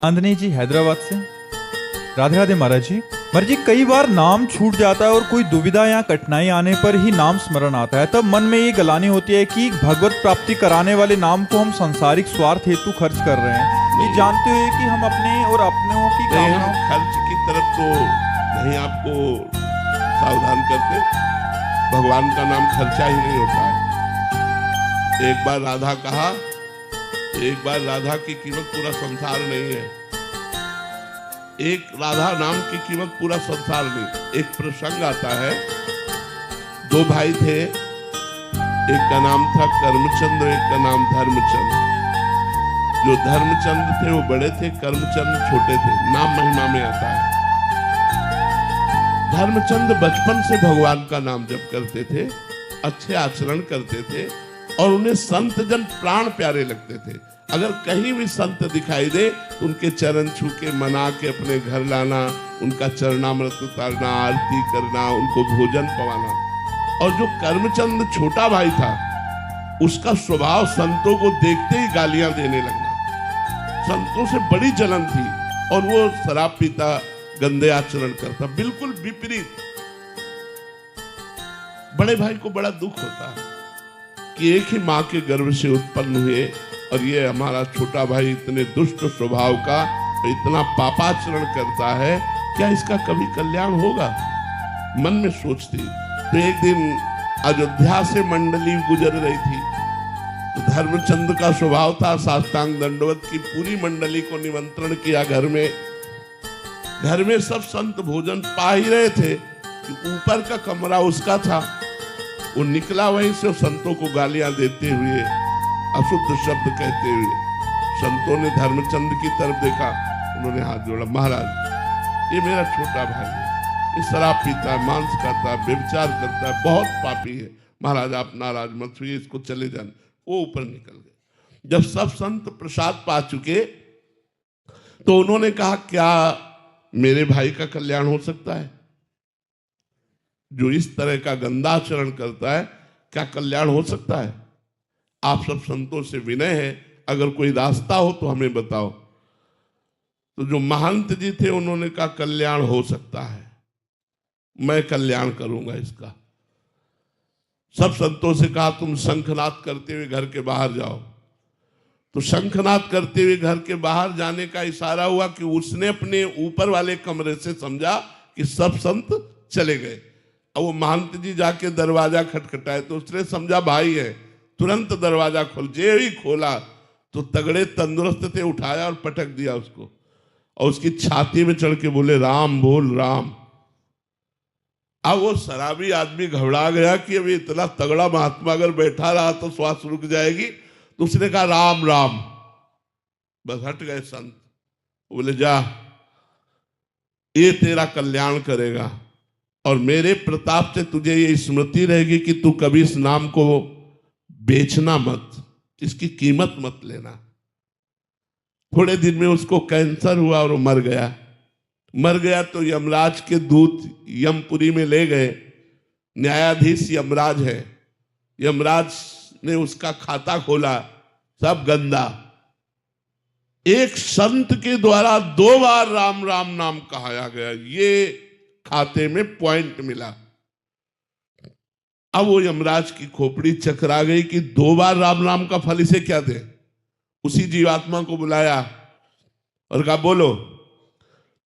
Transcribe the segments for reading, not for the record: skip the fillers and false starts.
चांदनी जी हैदराबाद से। राधे राधे महाराज जी। महाराज जी, कई बार नाम छूट जाता है और कोई दुविधा या कठिनाई आने पर ही नाम स्मरण आता है, तब मन में ये गलानी होती है कि भगवत प्राप्ति कराने वाले नाम को हम सांसारिक स्वार्थ हेतु खर्च कर रहे हैं, ये जानते हुए कि हम अपने और अपनों की कामनाओं खर्च की तरफ तो नहीं आपको सावधान करते। भगवान का नाम खर्चा ही नहीं होता है। एक बार राधा कहा, एक बार राधा की कीमत पूरा संसार नहीं है। एक राधा नाम की कीमत पूरा संसार नहीं। एक प्रसंग आता है, दो भाई थे, एक का नाम था कर्मचंद्र, एक का नाम धर्मचंद्र। जो धर्मचंद्र थे वो बड़े थे, कर्मचंद्र छोटे थे। नाम महिमा में आता है। धर्मचंद्र बचपन से भगवान का नाम जप करते थे, अच्छे आचरण करते थे और उन्हें संत जन प्राण प्यारे लगते थे। अगर कहीं भी संत दिखाई दे तो उनके चरण छू के मना के अपने घर लाना, उनका चरणामृत उतारना, आरती करना, उनको भोजन पवाना। और जो कर्मचंद छोटा भाई था, उसका स्वभाव संतों को देखते ही गालियां देने लगना। संतों से बड़ी जलन थी और वो शराब पीता, गंदे आचरण करता, बिल्कुल विपरीत। बड़े भाई को बड़ा दुख होता है कि एक ही माँ के गर्भ से उत्पन्न हुए और ये हमारा छोटा भाई इतने दुष्ट स्वभाव का, इतना पापाचरण करता है, क्या इसका कभी कल्याण होगा? मन में सोचती। तो एक दिन अयोध्या से मंडली गुजर रही थी, तो धर्मचंद का स्वभाव था साष्टांग दंडवत की। पूरी मंडली को निमंत्रण किया घर में। घर में सब संत भोजन पा ही रहे थे कि ऊपर का कमरा उसका था। वो निकला वहीं से संतों को गालियां देते हुए, अशुद्ध शब्द कहते हुए। संतों ने धर्मचंद की तरफ देखा, उन्होंने हाथ जोड़ा, महाराज ये मेरा छोटा भाई है, ये शराब पीता है, मांस खाता है, व्यभिचार करता है, बहुत पापी है, महाराज आप नाराज मत हुइए, इसको चले जाने। वो ऊपर निकल गए। जब सब संत प्रसाद पा चुके तो उन्होंने कहा, क्या मेरे भाई का कल्याण हो सकता है? जो इस तरह का गंदा आचरण करता है, क्या कल्याण हो सकता है? आप सब संतों से विनय है, अगर कोई रास्ता हो तो हमें बताओ। तो जो महंत जी थे उन्होंने कहा, कल्याण हो सकता है, मैं कल्याण करूंगा इसका। सब संतों से कहा, तुम शंखनाद करते हुए घर के बाहर जाओ। तो शंखनाद करते हुए घर के बाहर जाने का इशारा हुआ कि उसने अपने ऊपर वाले कमरे से समझा कि सब संत चले गए। अब वो महंत जी जाके दरवाजा खटखटाए तो उसने समझा भाई है, तुरंत दरवाजा खोल। जे ही खोला तो तगड़े तंदुरुस्त थे, उठाया और पटक दिया उसको, और उसकी छाती में चढ़ के बोले, राम बोल राम। अब वो शराबी आदमी घबरा गया कि अभी इतना तगड़ा महात्मा अगर बैठा रहा तो श्वास रुक जाएगी। तो उसने कहा, राम राम। बस हट गए संत। बोले, जा, ये तेरा कल्याण करेगा और मेरे प्रताप से तुझे ये स्मृति रहेगी कि तू कभी इस नाम को बेचना मत, इसकी कीमत मत लेना। थोड़े दिन में उसको कैंसर हुआ और वो मर गया। मर गया तो यमराज के दूत यमपुरी में ले गए। न्यायाधीश यमराज है। यमराज ने उसका खाता खोला, सब गंदा। एक संत के द्वारा 2 बार राम राम नाम कहाया गया, ये खाते में पॉइंट मिला। अब वो यमराज की खोपड़ी चकरा गई कि 2 बार राम राम का फल इसे क्या दे। उसी जीवात्मा को बुलाया और कहा, बोलो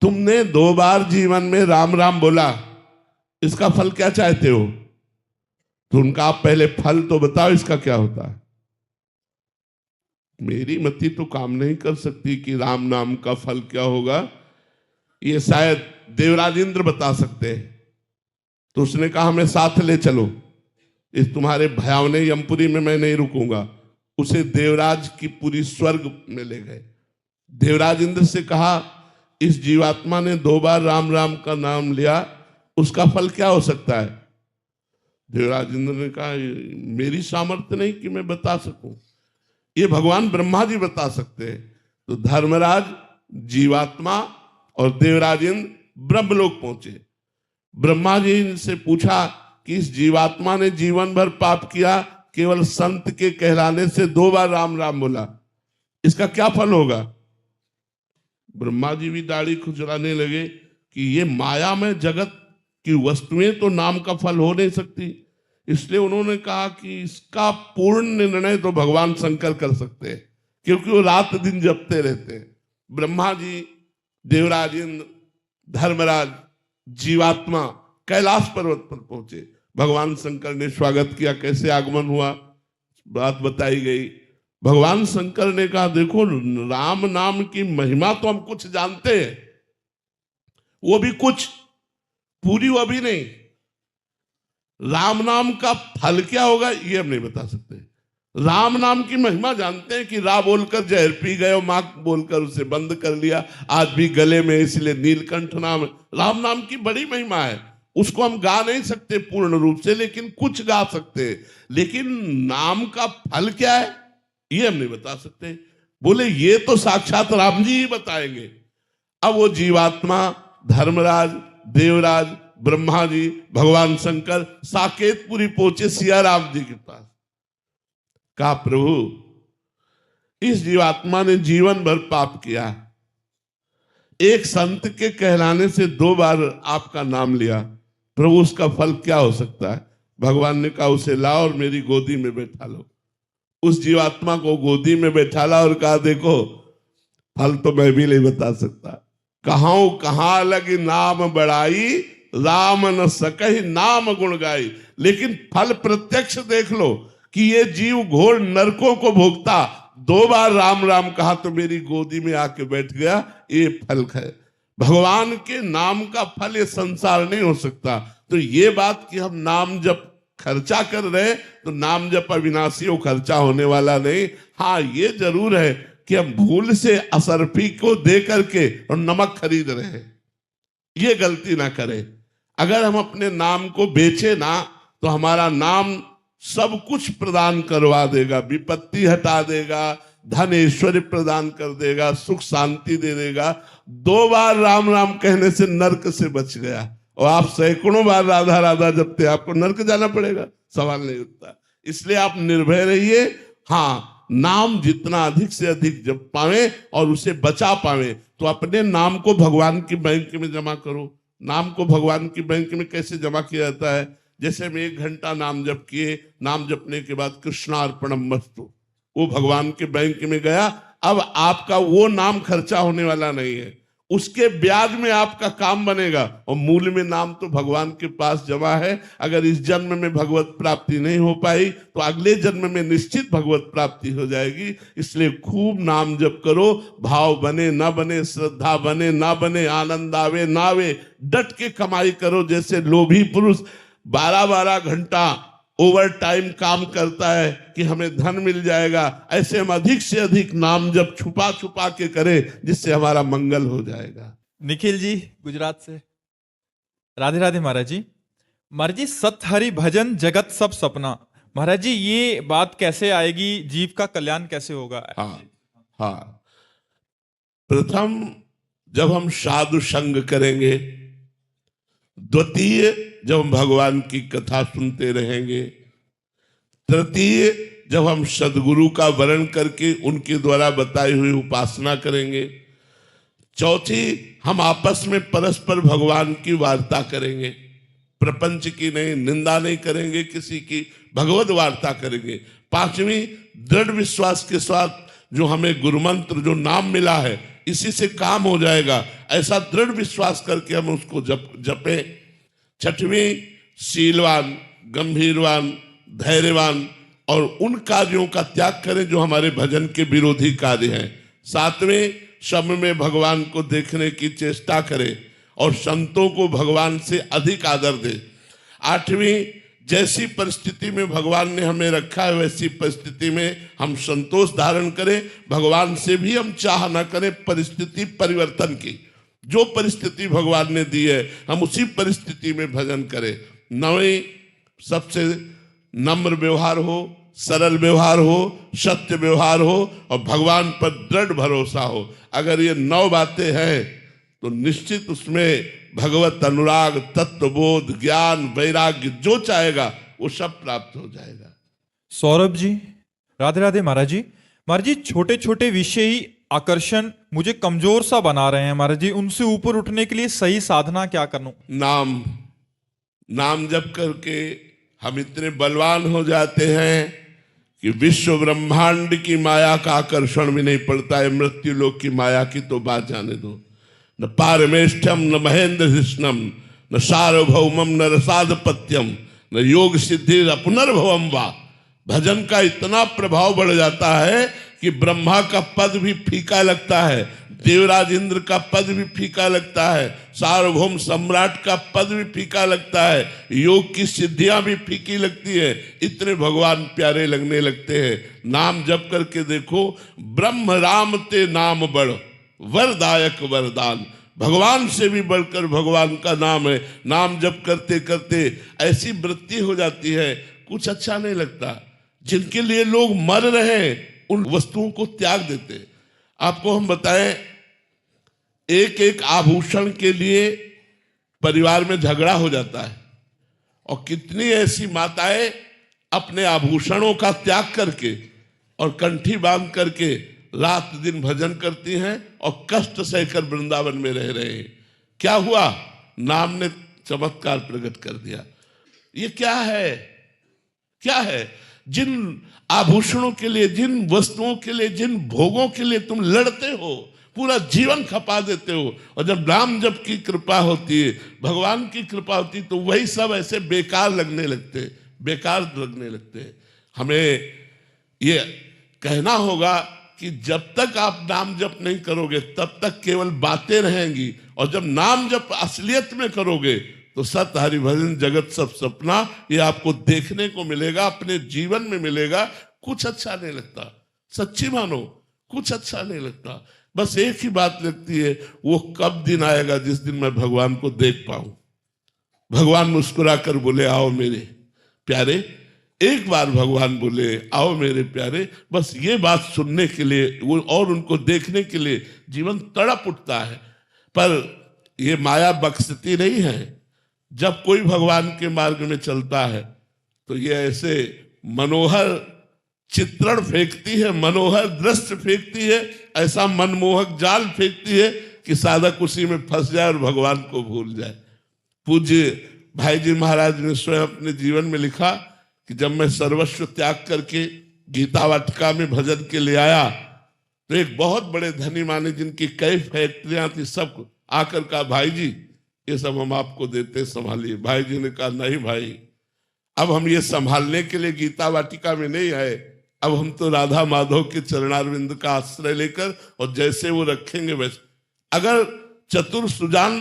तुमने 2 बार जीवन में राम राम बोला, इसका फल क्या चाहते हो? तो उनका, आप पहले फल तो बताओ इसका क्या होता है। मेरी मति तो काम नहीं कर सकती कि राम नाम का फल क्या होगा, ये शायद देवराज इंद्र बता सकते हैं। तो उसने कहा, हमें साथ ले चलो, इस तुम्हारे भयावने यमपुरी में मैं नहीं रुकूंगा। उसे देवराज की पूरी स्वर्ग में ले गए। देवराज इंद्र से कहा, इस जीवात्मा ने 2 बार राम राम का नाम लिया, उसका फल क्या हो सकता है? देवराज इंद्र ने कहा, मेरी सामर्थ्य नहीं कि मैं बता सकूं, ये भगवान ब्रह्मा जी बता सकते हैं। तो धर्मराज, जीवात्मा और देवराज इंद्र ब्रह्मलोक पहुंचे। ब्रह्मा जी से पूछा कि इस जीवात्मा ने जीवन भर पाप किया, केवल संत के कहलाने से 2 बार राम राम बोला, इसका क्या फल होगा? ब्रह्मा जी भी दाढ़ी खुजलाने लगे कि ये माया में जगत की वस्तुएं तो नाम का फल हो नहीं सकती। इसलिए उन्होंने कहा कि इसका पूर्ण निर्णय तो भगवान शंकर कर सकते हैं, क्योंकि वो रात दिन जपते रहते हैं। ब्रह्मा जी, देवराज इंद्र, धर्मराज, जीवात्मा कैलाश पर्वत पर पहुंचे। भगवान शंकर ने स्वागत किया। कैसे आगमन हुआ, बात बताई गई। भगवान शंकर ने कहा, देखो राम नाम की महिमा तो हम कुछ जानते हैं, वो भी कुछ, पूरी वो भी नहीं। राम नाम का फल क्या होगा ये हम नहीं बता सकते। राम नाम की महिमा जानते हैं कि रा बोलकर जहर पी गए और मां बोलकर उसे बंद कर लिया, आज भी गले में, इसलिए नीलकंठ नाम। राम नाम की बड़ी महिमा है, उसको हम गा नहीं सकते पूर्ण रूप से, लेकिन कुछ गा सकते हैं। लेकिन नाम का फल क्या है ये हम नहीं बता सकते। बोले ये तो साक्षात राम जी ही बताएंगे। अब वो जीवात्मा, धर्मराज, देवराज, ब्रह्मा जी, भगवान शंकर साकेतपुरी पहुंचे सिया राम जी के पास। कहा, प्रभु इस जीवात्मा ने जीवन भर पाप किया, एक संत के कहलाने से 2 बार आपका नाम लिया, प्रभु उसका फल क्या हो सकता है? भगवान ने कहा, उसे लाओ और मेरी गोदी में बैठा लो। उस जीवात्मा को गोदी में बैठा ला और कहा, देखो फल तो मैं भी नहीं बता सकता, कहाँ लगी नाम बढ़ाई, राम न सकहि नाम गुण गाई। लेकिन फल प्रत्यक्ष देख लो कि ये जीव घोर नरकों को भोगता, 2 बार राम राम कहा तो मेरी गोदी में आके बैठ गया, ये फल है। भगवान के नाम का फल ये संसार नहीं हो सकता। तो ये बात कि हम नाम जप खर्चा कर रहे, तो नाम जप अविनाशी हो, खर्चा होने वाला नहीं। हाँ, ये जरूर है कि हम भूल से असरफी को दे करके और नमक खरीद रहे हैं, ये गलती ना करें। अगर हम अपने नाम को बेचे ना, तो हमारा नाम सब कुछ प्रदान करवा देगा, विपत्ति हटा देगा, धन ऐश्वर्य प्रदान कर देगा, सुख शांति दे देगा। 2 बार राम राम कहने से नरक से बच गया, और आप सैकड़ों बार राधा राधा जपते, आपको नरक जाना पड़ेगा, सवाल नहीं उठता। इसलिए आप निर्भय रहिए। हाँ, नाम जितना अधिक से अधिक जप पावे और उसे बचा पावे, तो अपने नाम को भगवान की बैंक में जमा करो। नाम को भगवान की बैंक में कैसे जमा किया जाता है? जैसे हम 1 घंटा नाम जप किए, नाम जपने के बाद कृष्णार्पणम मस्तु, वो भगवान के बैंक में गया। अब आपका वो नाम खर्चा होने वाला नहीं है, उसके ब्याज में आपका काम बनेगा, और मूल में नाम तो भगवान के पास जमा है। अगर इस जन्म में भगवत प्राप्ति नहीं हो पाई, तो अगले जन्म में निश्चित भगवत प्राप्ति हो जाएगी। इसलिए खूब नाम जप करो, भाव बने ना बने, श्रद्धा बने ना बने, आनंद आवे ना आवे, डट के कमाई करो। जैसे लोभी पुरुष 12-12 घंटा ओवर टाइम काम करता है कि हमें धन मिल जाएगा, ऐसे हम अधिक से अधिक नाम जब छुपा छुपा के करें, जिससे हमारा मंगल हो जाएगा। निखिल जी गुजरात से, राधे राधे महाराज जी। महाराज जी, सत हरि भजन जगत सब सपना, महाराज जी ये बात कैसे आएगी, जीव का कल्याण कैसे होगा? हाँ, प्रथम जब हम साधु संग करेंगे, द्वितीय जब हम भगवान की कथा सुनते रहेंगे, तृतीय जब हम सदगुरु का वर्ण करके उनके द्वारा बताई हुई उपासना करेंगे, चौथी हम आपस में परस्पर भगवान की वार्ता करेंगे, प्रपंच की नहीं, निंदा नहीं करेंगे किसी की, भगवत वार्ता करेंगे। पांचवी, दृढ़ विश्वास के साथ जो हमें गुरु मंत्र, जो नाम मिला है, इसी से काम हो जाएगा, ऐसा दृढ़ विश्वास करके हम उसको जपे। छठवीं, शीलवान, गंभीरवान, धैर्यवान और उन कार्यों का त्याग करें जो हमारे भजन के विरोधी कार्य हैं। सातवें, सब में भगवान को देखने की चेष्टा करें और संतों को भगवान से अधिक आदर दें। आठवीं, जैसी परिस्थिति में भगवान ने हमें रखा है, वैसी परिस्थिति में हम संतोष धारण करें, भगवान से भी हम चाह न करें परिस्थिति परिवर्तन की। जो परिस्थिति भगवान ने दी है, हम उसी परिस्थिति में भजन करें। नवीं, सबसे नम्र व्यवहार हो, सरल व्यवहार हो, सत्य व्यवहार हो और भगवान पर दृढ़ भरोसा हो। अगर ये 9 बातें हैं तो निश्चित उसमें भगवत अनुराग, तत्वबोध, ज्ञान, वैराग्य जो चाहेगा वो सब प्राप्त हो जाएगा। सौरभ जी, राधे राधे महाराज जी। महाराज जी, छोटे छोटे विषय ही आकर्षण मुझे कमजोर सा बना रहे हैं महाराज जी, उनसे ऊपर उठने के लिए सही साधना क्या करूं? नाम जप करके हम इतने बलवान हो जाते हैं कि विश्व ब्रह्मांड की माया का आकर्षण भी नहीं पड़ता है। मृत्यु लोक की माया की तो बात जाने दो। न पारमेष्ठ्यम न महेंद्र कृष्णम न सार्वभौमम न रसाधिपत्यम न योग सिद्धि पुनर्भवम वा। भजन का इतना प्रभाव बढ़ जाता है कि ब्रह्मा का पद भी फीका लगता है, देवराज इंद्र का पद भी फीका लगता है, सार्वभौम सम्राट का पद भी फीका लगता है, योग की सिद्धियां भी फीकी लगती है। इतने भगवान प्यारे लगने लगते हैं। नाम जप करके देखो, ब्रह्म राम ते नाम बड़ वरदायक वरदान। भगवान से भी बढ़कर भगवान का नाम है। नाम जप करते करते ऐसी वृत्ति हो जाती है, कुछ अच्छा नहीं लगता। जिनके लिए लोग मर रहे हैं उन वस्तुओं को त्याग देते। आपको हम बताएं, एक एक आभूषण के लिए परिवार में झगड़ा हो जाता है, और कितनी ऐसी माताएं अपने आभूषणों का त्याग करके और कंठी बांध करके रात दिन भजन करती हैं और कष्ट सहकर वृंदावन में रह रहे हैं। क्या हुआ? नाम ने चमत्कार प्रकट कर दिया। ये क्या है? क्या है? जिन आभूषणों के लिए, जिन वस्तुओं के लिए, जिन भोगों के लिए तुम लड़ते हो, पूरा जीवन खपा देते हो, और जब नाम जप की कृपा होती है, भगवान की कृपा होती है, तो वही सब ऐसे बेकार लगने लगते, बेकार लगने लगते। हमें ये कहना होगा कि जब तक आप नाम जप नहीं करोगे तब तक केवल बातें रहेंगी, और जब नाम जप असलियत में करोगे तो सत हरि भजन जगत सब सपना ये आपको देखने को मिलेगा, अपने जीवन में मिलेगा। कुछ अच्छा नहीं लगता, सच्ची मानो, कुछ अच्छा नहीं लगता। बस एक ही बात लगती है, वो कब दिन आएगा जिस दिन मैं भगवान को देख पाऊं। भगवान मुस्कुराकर बोले आओ मेरे प्यारे। एक बार भगवान बोले आओ मेरे प्यारे, बस ये बात सुनने के लिए वो और उनको देखने के लिए जीवन तड़प उठता है। पर ये माया बख्शती नहीं है। जब कोई भगवान के मार्ग में चलता है तो ये ऐसे मनोहर चित्रण फेंकती है, मनोहर दृश्य फेंकती है, ऐसा मनमोहक जाल फेंकती है कि साधक उसी में फंस जाए और भगवान को भूल जाए। पूज्य भाई जी महाराज ने स्वयं अपने जीवन में लिखा कि जब मैं सर्वस्व त्याग करके गीता वाटिका में भजन के लिए आया तो एक बहुत बड़े धनी माने जिनकी कई फैक्ट्रियां थी, सब आकर कहा भाई जी ये सब हम आपको देते, संभालिए। भाई जी ने कहा नहीं भाई, अब हम ये संभालने के लिए गीता वाटिका में नहीं आए, अब हम तो राधा माधव के चरणारविंद का आश्रय लेकर और जैसे वो रखेंगे वैसे। अगर चतुर सुजान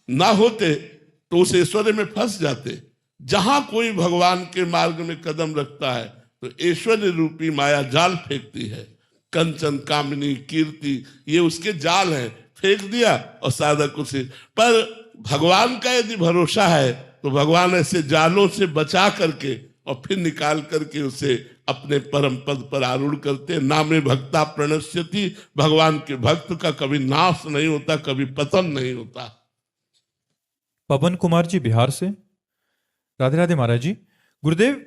ना होते तो उस ऐश्वर्य में फंस जाते। जहां कोई भगवान के मार्ग में कदम रखता है तो ऐश्वर्य रूपी माया जाल फेंकती है। कंचन कामिनी कीर्ति ये उसके जाल हैं, फेंक दिया और साधक उसे। पर भगवान का यदि भरोसा है तो भगवान ऐसे जालों से बचा करके और फिर निकाल करके उसे अपने परम पद पर आरूढ़ करते। नामे भक्ता प्रणश्यति, भगवान के भक्त का कभी नाश नहीं होता, कभी पतन नहीं होता। पवन कुमार जी बिहार से। राधे राधे महाराज जी। गुरुदेव,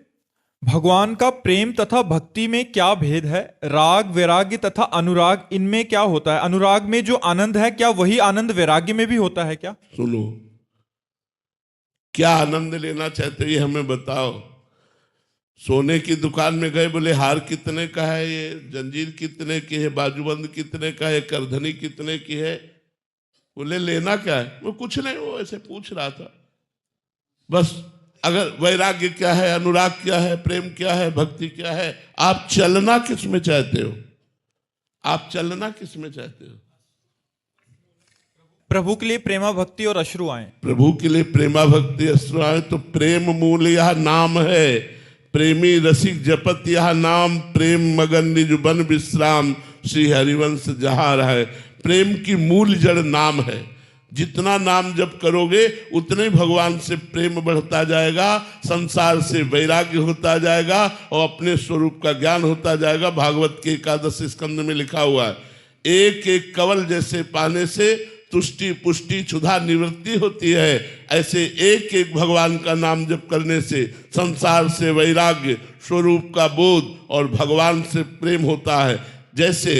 भगवान का प्रेम तथा भक्ति में क्या भेद है? राग वैराग्य तथा अनुराग, इनमें क्या होता है? अनुराग में जो आनंद है क्या वही आनंद वैराग्य में भी होता है क्या? सुनो, क्या आनंद लेना चाहते हो ये हमें बताओ। सोने की दुकान में गए, बोले हार कितने का है, ये जंजीर कितने की है, बाजूबंद कितने का है, करधनी कितने की है। बोले लेना क्या है? वो कुछ नहीं, वो ऐसे पूछ रहा था बस। अगर वैराग्य क्या है, अनुराग क्या है, प्रेम क्या है, भक्ति क्या है, आप चलना किस में चाहते हो? आप चलना किस में चाहते हो? प्रभु के लिए प्रेमा भक्ति और अश्रु आए। प्रभु के लिए प्रेमा भक्ति अश्रु आए तो प्रेम मूल यह नाम है। प्रेमी रसिक जपत यह नाम, प्रेम मगन निज बन विश्राम, श्री हरिवंश जहाँ रहे। प्रेम की मूल जड़ नाम है। जितना नाम जप करोगे उतने भगवान से प्रेम बढ़ता जाएगा, संसार से वैराग्य होता जाएगा और अपने स्वरूप का ज्ञान होता जाएगा। भागवत के 11 स्कंद में लिखा हुआ है, एक एक कवल जैसे पाने से तुष्टि पुष्टि क्षुधा निवृत्ति होती है, ऐसे एक एक भगवान का नाम जप करने से संसार से वैराग्य, स्वरूप का बोध और भगवान से प्रेम होता है। जैसे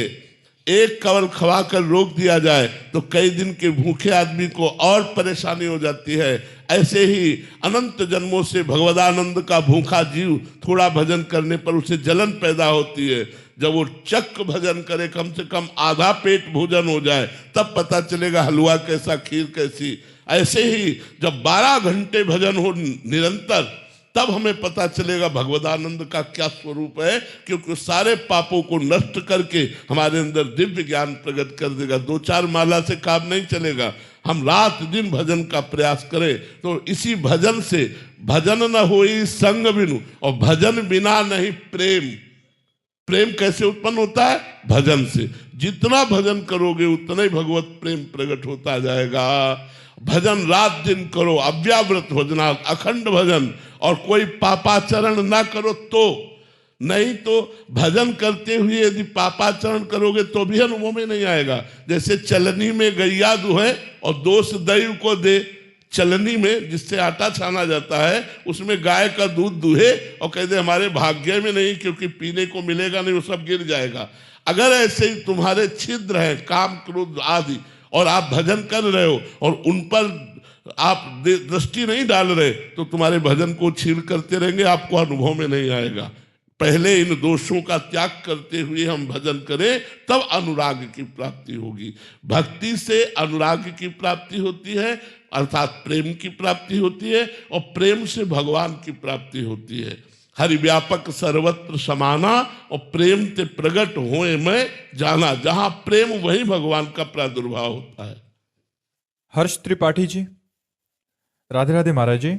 एक कवल खवाकर रोक दिया जाए तो कई दिन के भूखे आदमी को और परेशानी हो जाती है। ऐसे ही अनंत जन्मों से भगवदानंद का भूखा जीव थोड़ा भजन करने पर उसे जलन पैदा होती है। जब वो चक्क भजन करे, कम से कम आधा पेट भोजन हो जाए, तब पता चलेगा हलवा कैसा, खीर कैसी। ऐसे ही जब 12 घंटे भजन हो निरंतर, तब हमें पता चलेगा भगवदानंद का क्या स्वरूप है, क्योंकि सारे पापों को नष्ट करके हमारे अंदर दिव्य ज्ञान प्रकट कर देगा। 2-4 माला से काम नहीं चलेगा। हम रात दिन भजन का प्रयास करें तो इसी भजन से, भजन न होई संग बिनु, और भजन बिना नहीं प्रेम। प्रेम कैसे उत्पन्न होता है? भजन से। जितना भजन करोगे उतना ही भगवत प्रेम प्रकट होता जाएगा। भजन रात दिन करो, अव्याव्रत भजना, अखंड भजन, और कोई पापाचरण ना करो तो। नहीं तो भजन करते हुए यदि पापाचरण करोगे तो भी अनुभव में नहीं आएगा। जैसे चलनी में गैया दुहे और दोष दैव को दे। चलनी में जिससे आटा छाना जाता है, उसमें गाय का दूध दुहे और कह दे हमारे भाग्य में नहीं, क्योंकि पीने को मिलेगा नहीं, वो सब गिर जाएगा। अगर ऐसे ही तुम्हारे छिद्र हैं, काम क्रोध आदि, और आप भजन कर रहे हो और उन पर आप दृष्टि नहीं डाल रहे, तो तुम्हारे भजन को छील करते रहेंगे, आपको अनुभव में नहीं आएगा। पहले इन दोषों का त्याग करते हुए हम भजन करें, तब अनुराग की प्राप्ति होगी। भक्ति से अनुराग की प्राप्ति होती है, अर्थात प्रेम की प्राप्ति होती है, और प्रेम से भगवान की प्राप्ति होती है। हरि व्यापक सर्वत्र समाना, और प्रेम ते प्रगट होए मैं जाना। जहां प्रेम वहीं भगवान का प्रादुर्भाव होता है। हर्ष त्रिपाठी जी, राधे राधे महाराज जी।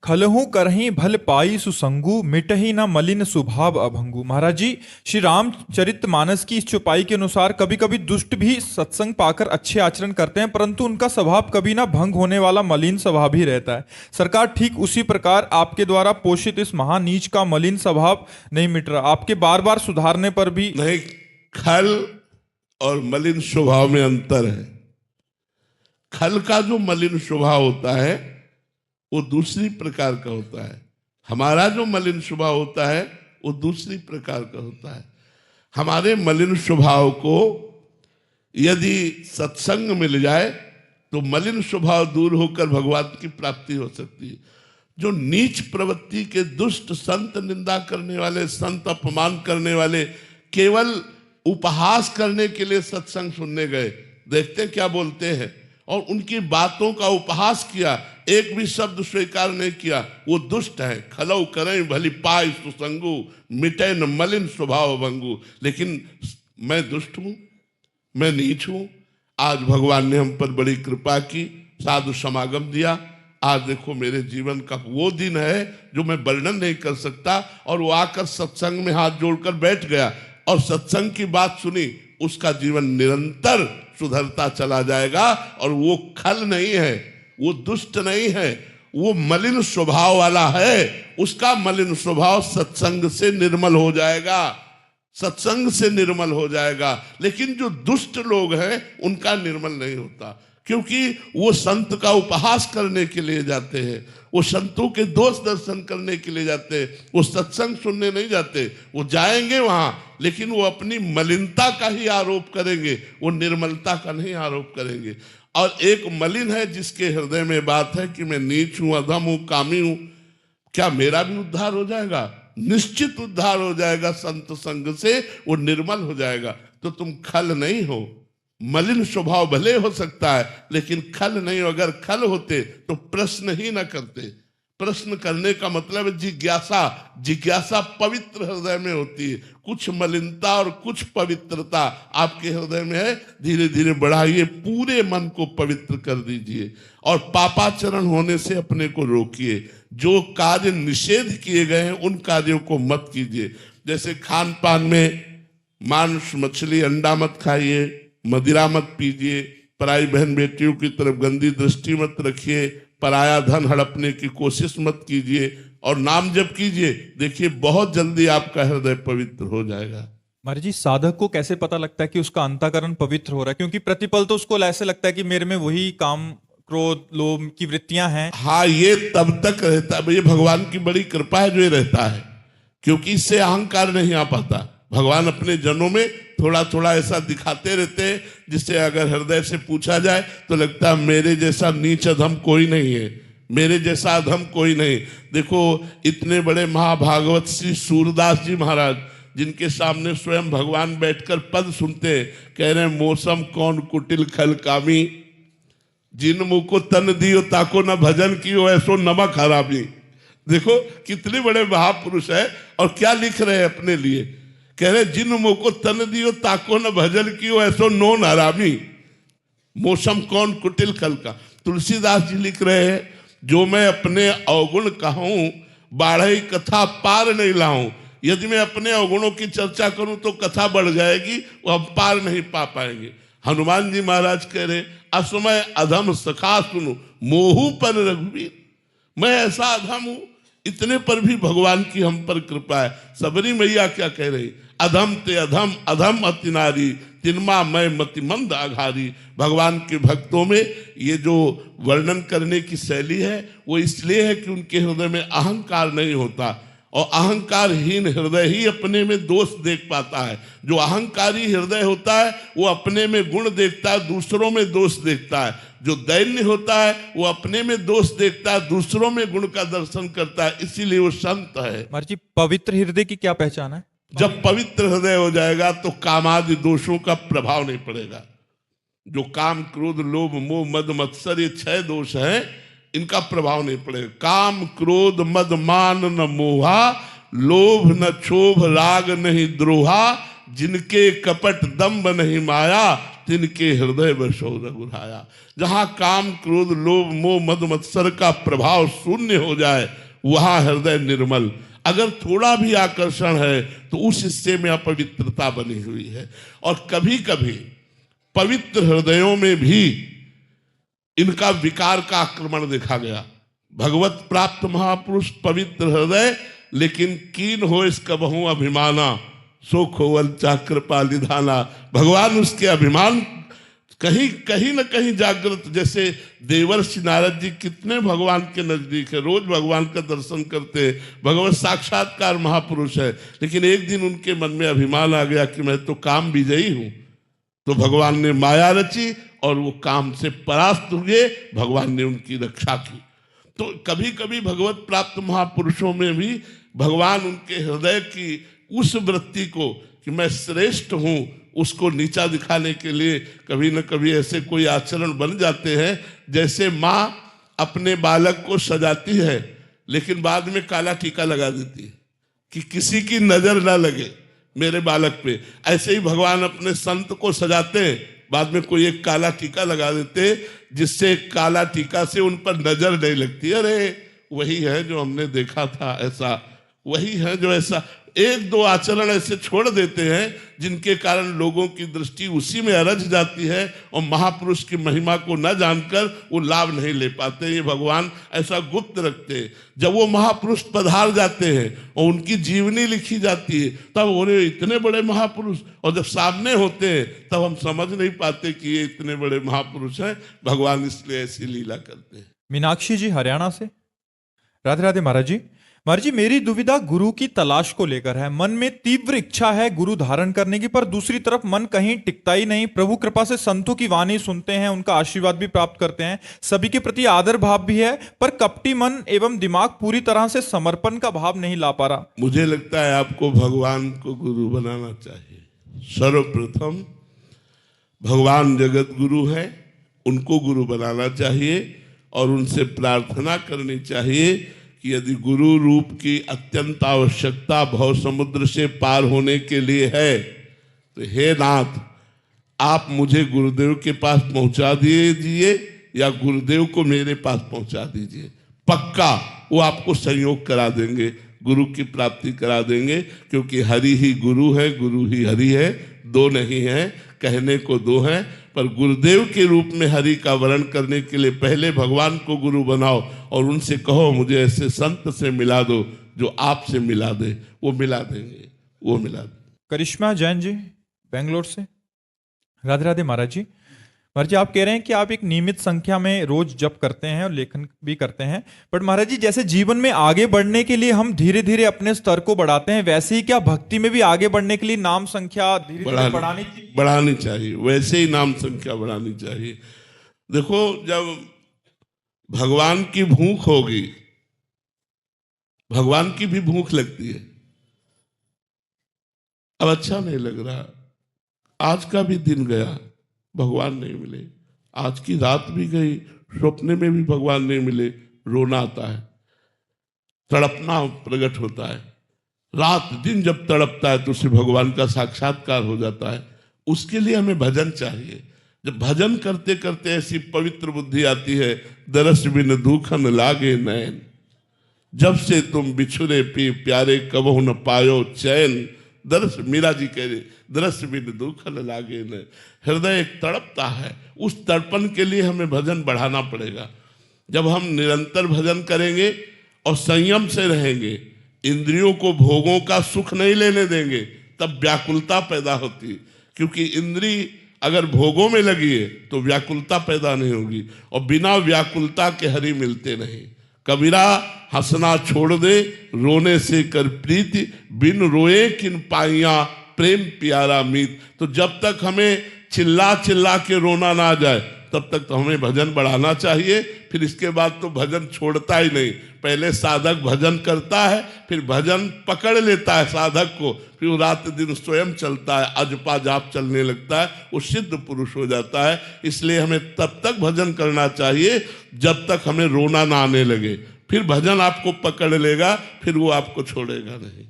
खलहू करही भल पाई सुसंगु, मिटही न मलिन स्वभाव अभंगु। महाराज जी, श्री रामचरितमानस की इस चौपाई के अनुसार कभी कभी दुष्ट भी सत्संग पाकर अच्छे आचरण करते हैं, परंतु उनका स्वभाव कभी ना भंग होने वाला मलिन स्वभाव ही रहता है। सरकार, ठीक उसी प्रकार आपके द्वारा पोषित इस महानीच का मलिन स्वभाव नहीं मिट रहा। आपके बार बार सुधारने पर भी नहीं। खल और मलिन स्वभाव में अंतर है। खल का जो मलिन स्वभाव होता है वो दूसरी प्रकार का होता है। हमारा जो मलिन स्वभाव होता है वो दूसरी प्रकार का होता है। हमारे मलिन स्वभाव को यदि सत्संग मिल जाए तो मलिन स्वभाव दूर होकर भगवान की प्राप्ति हो सकती है। जो नीच प्रवृत्ति के दुष्ट संत निंदा करने वाले, संत अपमान करने वाले, केवल उपहास करने के लिए सत्संग सुनने गए, देखते क्या बोलते हैं, और उनकी बातों का उपहास किया, एक भी शब्द स्वीकार नहीं किया, वो दुष्ट है। खलौ करें भली पाई सुसंगु, मिटे न मलिन स्वभाव भंगु। लेकिन मैं दुष्ट हूं, मैं नीच हूं। आज भगवान ने हम पर बड़ी कृपा की, साधु समागम दिया। आज देखो मेरे जीवन का वो दिन है जो मैं वर्णन नहीं कर सकता, और वो आकर सत्संग में हाथ जोड़कर बैठ गया और सत्संग की बात सुनी। उसका जीवन निरंतर सुधरता चला जाएगा, और वो खल नहीं है, वो दुष्ट नहीं है, वो मलिन स्वभाव वाला है। उसका मलिन स्वभाव सत्संग से निर्मल हो जाएगा, सत्संग से निर्मल हो जाएगा। लेकिन जो दुष्ट लोग हैं उनका निर्मल नहीं होता, क्योंकि वो संत का उपहास करने के लिए जाते हैं, वो संतों के दोष दर्शन करने के लिए जाते हैं, वो सत्संग सुनने नहीं जाते। वो जाएंगे वहां, लेकिन वो अपनी मलिनता का ही आरोप करेंगे, वो निर्मलता का नहीं आरोप करेंगे। और एक मलिन है जिसके हृदय में बात है कि मैं नीच हूं, अधम हूं, कामी हूं, क्या मेरा भी उद्धार हो जाएगा? निश्चित उद्धार हो जाएगा संत संग से, वो निर्मल हो जाएगा। तो तुम खल नहीं हो। मलिन स्वभाव भले हो सकता है, लेकिन खल नहीं हो। अगर खल होते तो प्रश्न ही ना करते। प्रश्न करने का मतलब है जिज्ञासा। जिज्ञासा पवित्र हृदय में होती है। कुछ मलिनता और कुछ पवित्रता आपके हृदय में है, धीरे धीरे बढ़ाइए, पूरे मन को पवित्र कर दीजिए, और पापाचरण होने से अपने को रोकिए। जो कार्य निषेध किए गए हैं उन कार्यों को मत कीजिए। जैसे खान पान में मांस, मछली, अंडा मत खाइए, मदिरा मत पीजिए, पराई बहन बेटियों की तरफ गंदी दृष्टि मत रखिए, पराया धन हड़पने की कोशिश मत कीजिए, और नाम जप कीजिए। देखिए बहुत जल्दी आपका हृदय पवित्र हो जाएगा। महाराज जी, साधक को कैसे पता लगता है कि उसका अंतःकरण पवित्र हो रहा है? क्योंकि प्रतिपल तो उसको ऐसे लगता है कि मेरे में वही काम, क्रोध, लोभ की वृत्तियां हैं। हाँ, ये तब तक रहता है, ये भगवान की बड़ी कृपा है जो ये रहता है, क्योंकि इससे अहंकार नहीं आ पाता। भगवान अपने जनों में थोड़ा थोड़ा ऐसा दिखाते रहते हैं, जिससे अगर हृदय से पूछा जाए तो लगता है मेरे जैसा नीच अधम कोई नहीं है, मेरे जैसा अधम कोई नहीं। देखो इतने बड़े महाभागवत श्री सूरदास जी महाराज, जिनके सामने स्वयं भगवान बैठकर पद सुनते, कह रहे मौसम कौन कुटिल खल कामी, जिन मुँह को तन दियो ताको न भजन कियो ऐसो नमक हरामी। देखो कितने बड़े महापुरुष है और क्या लिख रहे हैं अपने लिए, कह रहे जिन मुँह को तन दियो ताको न भजन कियो ऐसो नोन हरामी, मौसम कौन कुटिल खल का। तुलसीदास जी लिख रहे हैं, जो मैं अपने अवगुण कहूं बाढ़ई कथा पार नहीं लाऊं। यदि मैं अपने अवगुणों की चर्चा करूं तो कथा बढ़ जाएगी, वो हम पार नहीं पा पाएंगे। हनुमान जी महाराज कह रहे असमय अधम सखा सुनु मोहू पर रघुवीर, मैं ऐसा अधम हूं, इतने पर भी भगवान की हम पर कृपा है। सबरी मैया क्या कह रही, अधम ते अधम अधम अति नारी, तिनमा मैं मति मंद आघारी। भगवान के भक्तों में ये जो वर्णन करने की शैली है वो इसलिए है कि उनके हृदय में अहंकार नहीं होता, और अहंकारहीन हृदय ही अपने में दोष देख पाता है। जो अहंकारी हृदय होता है वो अपने में गुण देखता है, दूसरों में दोष देखता है। जो दैन्य होता है वो अपने में दोष देखता है, दूसरों में गुण का दर्शन करता है, इसीलिए वो संत है। महाराज जी पवित्र हृदय की क्या पहचान है? जब पवित्र हृदय हो जाएगा तो कामादि दोषों का प्रभाव नहीं पड़ेगा। जो काम क्रोध लोभ मोह मद मत्सर ये 6 दोष हैं, इनका प्रभाव नहीं पड़ेगा। काम क्रोध मद मान न मोहा, लोभ न क्षोभ राग नहीं द्रोहा, जिनके कपट दंभ नहीं माया, तिनके हृदय बसो रघुराया। जहां काम क्रोध लोभ मोह मद मत्सर का प्रभाव शून्य हो जाए वहां हृदय निर्मल। अगर थोड़ा भी आकर्षण है तो उस हिस्से में अपवित्रता बनी हुई है। और कभी कभी पवित्र हृदयों में भी इनका विकार का आक्रमण देखा गया। भगवत प्राप्त महापुरुष पवित्र हृदय, लेकिन कीन हो इसका बहु अभिमाना, सो खोवल कृपा निधाना। भगवान उसके अभिमान कहीं कहीं न कहीं जागृत। जैसे देवर्षि नारद जी कितने भगवान के नजदीक है, रोज भगवान का दर्शन करते, भगवत साक्षात्कार महापुरुष है, लेकिन एक दिन उनके मन में अभिमान आ गया कि मैं तो काम विजयी हूं। तो भगवान ने माया रची और वो काम से परास्त हुए, भगवान ने उनकी रक्षा की। तो कभी कभी भगवत प्राप्त महापुरुषों में भी भगवान उनके हृदय की उस वृत्ति को कि मैं श्रेष्ठ हूं, उसको नीचा दिखाने के लिए कभी न कभी ऐसे कोई आचरण बन जाते हैं। जैसे माँ अपने बालक को सजाती है लेकिन बाद में काला टीका लगा देती है कि किसी की नजर ना लगे मेरे बालक पे, ऐसे ही भगवान अपने संत को सजाते हैं, बाद में कोई एक काला टीका लगा देते जिससे काला टीका से उन पर नजर नहीं लगती। अरे वही है जो हमने देखा था, ऐसा वही है जो ऐसा। एक दो आचरण ऐसे छोड़ देते हैं जिनके कारण लोगों की दृष्टि उसी में अरझ जाती है और महापुरुष की महिमा को न जानकर वो लाभ नहीं ले पाते। ये भगवान ऐसा गुप्त रखते हैं। जब वो महापुरुष पधार जाते हैं और उनकी जीवनी लिखी जाती है तब उन्हें इतने बड़े महापुरुष, और जब सामने होते हैं तब हम समझ नहीं पाते कि ये इतने बड़े महापुरुष हैं। भगवान इसलिए ऐसी लीला करते हैं। मीनाक्षी जी हरियाणा से, राधे राधे महाराज जी। महाराज जी मेरी दुविधा गुरु की तलाश को लेकर है। मन में तीव्र इच्छा है गुरु धारण करने की, पर दूसरी तरफ मन कहीं टिकता ही नहीं। प्रभु कृपा से संतों की वाणी सुनते हैं, उनका आशीर्वाद भी प्राप्त करते हैं, सभी के प्रति आदर भाव भी है, पर कपटी मन एवं दिमाग पूरी तरह से समर्पण का भाव नहीं ला पा रहा। मुझे लगता है आपको भगवान को गुरु बनाना चाहिए। सर्वप्रथम भगवान जगत गुरु है, उनको गुरु बनाना चाहिए और उनसे प्रार्थना करनी चाहिए कि यदि गुरु रूप की अत्यंत आवश्यकता भव समुद्र से पार होने के लिए है तो हे नाथ आप मुझे गुरुदेव के पास पहुंचा दीजिए या गुरुदेव को मेरे पास पहुंचा दीजिए। पक्का वो आपको संयोग करा देंगे, गुरु की प्राप्ति करा देंगे, क्योंकि हरि ही गुरु है, गुरु ही हरि है, दो नहीं है, कहने को दो हैं। पर गुरुदेव के रूप में हरि का वर्ण करने के लिए पहले भगवान को गुरु बनाओ और उनसे कहो मुझे ऐसे संत से मिला दो जो आपसे मिला दे, वो मिला देंगे, वो मिला देंगे। करिश्मा जैन जी बेंगलोर से, राधे राधे महाराज जी। महाराज जी आप कह रहे हैं कि आप एक नियमित संख्या में रोज जप करते हैं और लेखन भी करते हैं, बट महाराज जी जैसे जीवन में आगे बढ़ने के लिए हम धीरे धीरे अपने स्तर को बढ़ाते हैं, वैसे ही क्या भक्ति में भी आगे बढ़ने के लिए नाम संख्या धीरे धीरे बढ़ानी चाहिए? वैसे ही नाम संख्या बढ़ानी चाहिए। देखो, जब भगवान की भूख होगी, भगवान की भी भूख लगती है। अब अच्छा नहीं लग रहा, आज का भी दिन गया, भगवान नहीं मिले, आज की रात भी गई, सपने में भी भगवान नहीं मिले, रोना आता है, तड़पना प्रकट होता है। रात दिन जब तड़पता है तो उससे भगवान का साक्षात्कार हो जाता है। उसके लिए हमें भजन चाहिए। जब भजन करते करते ऐसी पवित्र बुद्धि आती है, दरस बिन दुखन लागे नैन, जब से तुम बिछुरे पी प्यारे कबहु न पायो चैन। दरस, मीरा जी कह रहे, दरस बिन दुखन लागे न, हृदय एक तड़पता है, उस तड़पन के लिए हमें भजन बढ़ाना पड़ेगा। जब हम निरंतर भजन करेंगे और संयम से रहेंगे, इंद्रियों को भोगों का सुख नहीं लेने देंगे, तब व्याकुलता पैदा होती, क्योंकि इंद्री अगर भोगों में लगी है तो व्याकुलता पैदा नहीं होगी, और बिना व्याकुलता के हरि मिलते नहीं। कबीरा हंसना छोड़ दे, रोने से कर प्रीति, बिन रोए किन पाइया प्रेम प्यारा मीत। तो जब तक हमें चिल्ला चिल्ला के रोना ना आ जाए, तब तक तो हमें भजन बढ़ाना चाहिए। फिर इसके बाद तो भजन छोड़ता ही नहीं। पहले साधक भजन करता है, फिर भजन पकड़ लेता है साधक को, फिर वो रात दिन स्वयं चलता है, अजपा जाप चलने लगता है, वो सिद्ध पुरुष हो जाता है। इसलिए हमें तब तक भजन करना चाहिए जब तक हमें रोना ना आने लगे, फिर भजन आपको पकड़ लेगा, फिर वो आपको छोड़ेगा नहीं।